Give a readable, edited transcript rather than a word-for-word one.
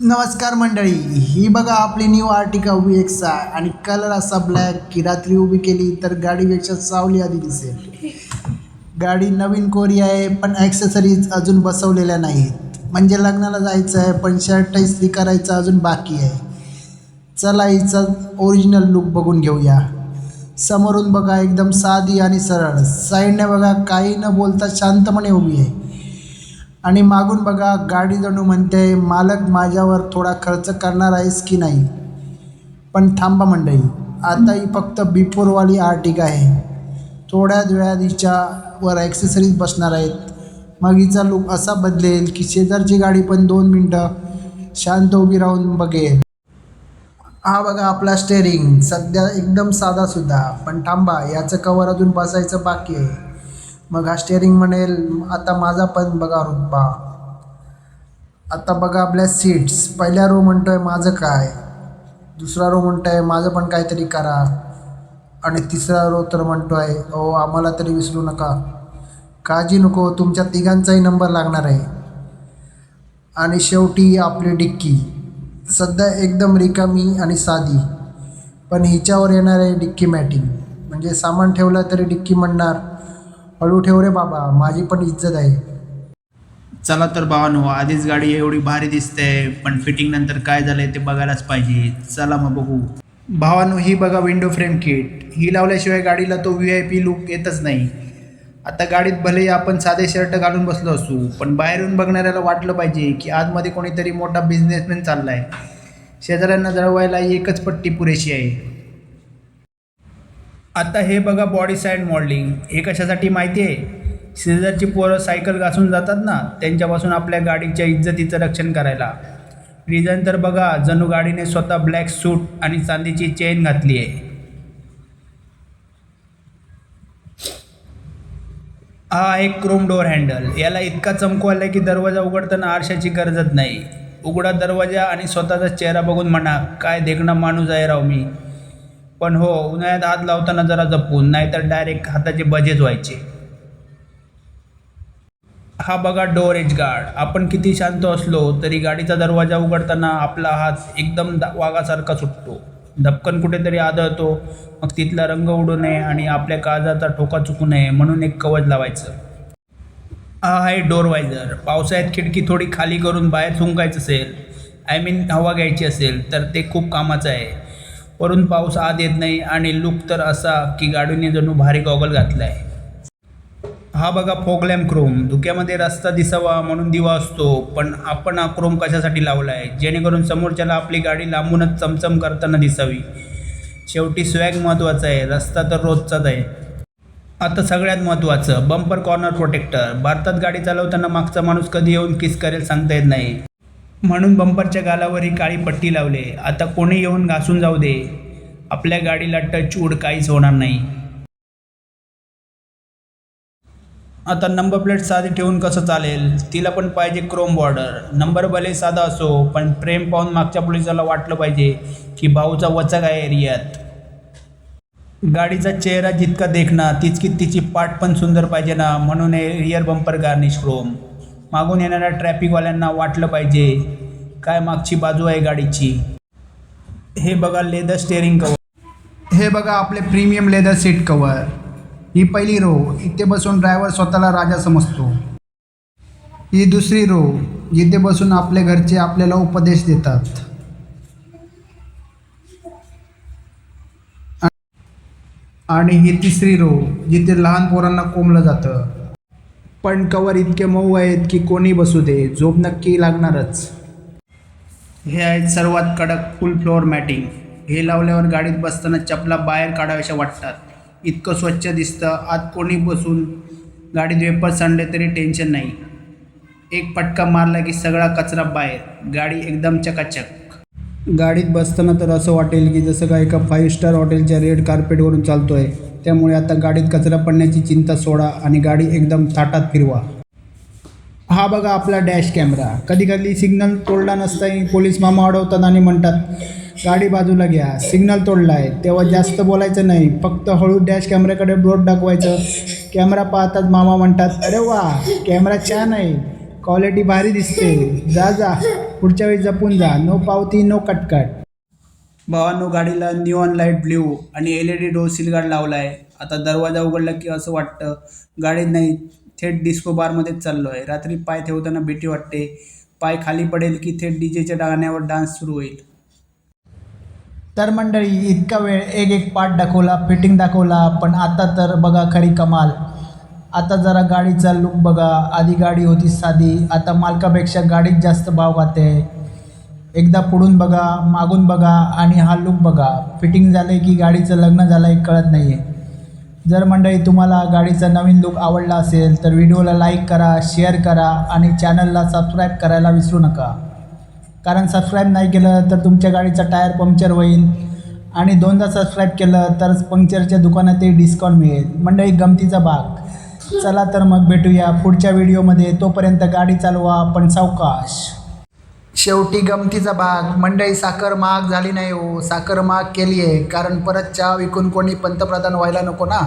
नमस्कार मंडळी, ही बघा आपली न्यू आर्टिका उभी एक्सा आणि कलर असा ब्लॅक की रात्री उभी केली तर गाडीपेक्षा सावली आधी दिसेल. गाडी नवीन कोरी आहे पण ॲक्सेसरीज अजून बसवलेल्या नाहीत. म्हणजे लग्नाला जायचं आहे पण शर्ट इस्त्री करायचं अजून बाकी आहे. चला हिचा ओरिजिनल लुक बघून घेऊया. समोरून बघा एकदम साधी आणि सरळ, साईडने बघा काही न बोलता शांतपणे उभी आहे आणि मागून बघा गाडी जणू म्हणते मालक माझ्यावर थोडा खर्च करणार आहेस की नाही. पण थांबा मंडळी, आता ही फक्त बिफोरवाली आर्टिका आहे. थोड्याच वेळात हिच्यावर ॲक्सेसरीज बसणार आहेत. मग हिचा लुक असा बदलेल की शेजारची गाडी पण 2 मिनटं शांत उभी राहून बघेल. हा बघा आपला स्टेअरिंग सध्या एकदम साधासुद्धा, पण थांबा याचं कवर अजून बसायचं बाकी आहे. मग हा स्टेअरिंग म्हणेल आता माझा पण बघा रुतबा. आता बघा आपल्या सीट्स, पहिल्या रो म्हणतो आहे माझं काय, दुसरा रो म्हणतो आहे माझं पण काहीतरी करा आणि तिसरा रो तर म्हणतो आहे ओ आम्हाला तरी विसरू नका, काळजी नको, तुमच्या तिघांचाही नंबर लागणार आहे. आणि शेवटी आपली डिक्की सध्या एकदम रिकामी आणि साधी, पण हिच्यावर येणार आहे डिक्की मॅटिंग. म्हणजे सामान ठेवलं तरी डिक्की म्हणणार हळू ठेव रे बाबा, माझी पण इज्जत आहे. चला तर भावानो, आधीच गाडी एवढी भारी दिसते पण फिटिंग नंतर काय झालंय ते बघायलाच पाहिजे. चला मग बघू. भावानो, ही बघा विंडो फ्रेम किट. ही लावल्याशिवाय गाडीला तो VIP लुक येतच नाही. आता गाडीत भले आपण साधे शर्ट घालून बसलो असू, पण बाहेरून बघणाऱ्याला वाटलं पाहिजे की आतमध्ये कोणीतरी मोठा बिझनेसमॅन चाललाय. शेजाऱ्यांना जळवायला एकच पट्टी पुरेशी आहे. आता हे बघा बॉडी साईड मॉडेलिंग. हे कशासाठी माहिती आहे? शेजारची पोरं सायकल घासून जातात ना, त्यांच्यापासून आपल्या गाडीच्या इज्जतीचं रक्षण करायला. रिझन तर बघा, जणू गाडीने स्वतः ब्लॅक सूट आणि चांदीची चेन घातली आहे. हा आहे क्रोम डोअर हँडल. याला इतका चमकू आला की दरवाजा उघडताना आरशाची गरजच नाही. उघडा दरवाजा आणि स्वतःचा चेहरा बघून म्हणा काय देखणा माणूस आहे राव मी. पण हो, उन्हाळ्यात हात लावताना जरा जपून, नाहीतर डायरेक्ट हाताचे बजेच व्हायचे. हा बघा डोअर एज गार्ड. आपण किती शांत असलो तरी गाडीचा दरवाजा उघडताना आपला हात एकदम वाघासारखा सुटतो. धपकन कुठेतरी आदळतो. मग तिथला रंग उडू नये आणि आपल्या काळजाचा ठोका चुकू नये म्हणून एक कवच लावायचं. हा आहे डोअर वायझर. पावसाळ्यात खिडकी थोडी खाली करून बाहेर सुंकायचं असेल, हवा घ्यायची असेल तर ते खूप कामाचं आहे. वरून पाऊस आत येत नाही आणि लुक तर असा की गाडीने जणू भारी गॉगल घातला आहे. हा बघा फॉग लॅम्प क्रोम. धुक्यामध्ये रस्ता दिसावा म्हणून दिवा असतो, पण आपण हा क्रोम कशासाठी लावला आहे? जेणेकरून समोरच्याला आपली गाडी लांबूनच चमचम करताना दिसावी. शेवटी स्वॅग महत्त्वाचा आहे, रस्ता तर रोजचाच आहे. आता सगळ्यात महत्त्वाचं बंपर कॉर्नर प्रोटेक्टर. भारतात गाडी चालवताना मागचा माणूस कधी येऊन किस करेल सांगता येत नाही, म्हणून बंपरच्या गालावर ही काळी पट्टी लावले. आता कोणी येऊन घासून जाऊ दे, आपल्या गाडीला टचवूड काहीच होणार नाही. आता नंबर प्लेट साधी ठेवून कसं चालेल? तिला पण पाहिजे क्रोम बॉर्डर. नंबर भले साधा असो, पण प्रेम पाहून मागच्या पोलिसाला वाटलं पाहिजे की भाऊचा वचक आहे एरियात. गाडीचा चेहरा जितका देखना तितकी तिची पाठ पण सुंदर पाहिजे ना, म्हणून हे रिअर बंपर गार्निश क्रोम. मागून येणाऱ्या ट्रॅफिकवाल्यांना वाटलं पाहिजे काय मागची बाजू आहे गाडीची. हे बघा लेदर स्टेअरिंग कवर. हे बघा आपले प्रीमियम लेदर सीट कवर. ही पहिली रो, इथे बसून ड्रायव्हर स्वतःला राजा समजतो. ही दुसरी रो, जिथे बसून आपले घरचे आपल्याला उपदेश देतात. आणि ही तिसरी रो, जिथे लहान पोरांना कोंबलं जातं. पण कवर इतके मऊ आहेत की कोणी बसू दे, झोप नक्की लागणारच. हे आहेत सर्वात कडक फुल फ्लोअर मॅटिंग. हे लावल्यावर गाडीत बसताना चपला बाहेर काढाव्याशा वाटतात. इतकं स्वच्छ दिसतं. आत कोणी बसून गाडीत वेपर सांडले तरी टेन्शन नाही. एक फटका मारला की सगळा कचरा बाहेर. गाडी एकदम चकाचक. गाडीत बसताना तर असं वाटेल की जसं का एका 5 स्टार हॉटेलच्या रेड कार्पेटवरून चालतो आहे. त्यामुळे आता गाडीत कचरा पडण्याची चिंता सोडा आणि गाडी एकदम थाटात फिरवा. हा बघा आपला डॅश कॅमेरा. कधी कधी सिग्नल तोडला नसताही पोलीस मामा अडवतात आणि म्हणतात गाडी बाजूला घ्या, सिग्नल तोडला आहे. तेव्हा जास्त बोलायचं नाही, फक्त हळू डॅश कॅमेऱ्याकडे बोट दाखवायचं. कॅमेरा पाहताच मामा म्हणतात अरे वा, कॅमेरा छान आहे, क्वालिटी भारी दिसते. जा जा, पुढच्या वेळी जपून जा. नो पावती नो कटकट. भावांनो, गाडीला निऑन लाईट ब्ल्यू आणि LED डोर सील गार्ड लावला आहे. आता दरवाजा उघडला की असं वाटतं गाडीत नाही, थेट डिस्को बारमध्येच चाललो आहे. रात्री पाय ठेवताना भीती वाटते, पाय खाली पडेल की थेट डीजेच्या गाण्यावर डान्स सुरू होईल. तर मंडळी, इतका वेळ एक एक पार्ट दाखवला, फिटिंग दाखवला, पण आता तर बघा खरी कमाल. आता जरा गाडीचा लुक बघा. आधी गाडी होती साधी, आता मालकापेक्षा गाडीत जास्त भाव खाते. एकदा पुढून बघा, मागून बघा आणि हा लुक बघा. फिटिंग झालं की गाडीचं लग्न झालं आहे कळत नाही आहे. जर मंडळी तुम्हाला गाडीचा नवीन लुक आवडला असेल तर व्हिडिओला लाईक करा, शेअर करा आणि चॅनलला सबस्क्राईब करायला विसरू नका. कारण सबस्क्राईब नाही केलं तर तुमच्या गाडीचा टायर पंक्चर होईल आणि 2दा सबस्क्राईब केलं तर पंक्चरच्या दुकानातही डिस्काउंट मिळेल. मंडळी, गमतीचा भाग. चला तर मग भेटूया पुढच्या व्हिडिओमध्ये. तोपर्यंत गाडी चालवा पण सावकाश. शेवटी गमतीचा भाग. मंडळी, साखर महाग झाली नाही हो, साखर महाग केली आहे. कारण परत चहा विकून कोणी पंतप्रधान व्हायला नको ना.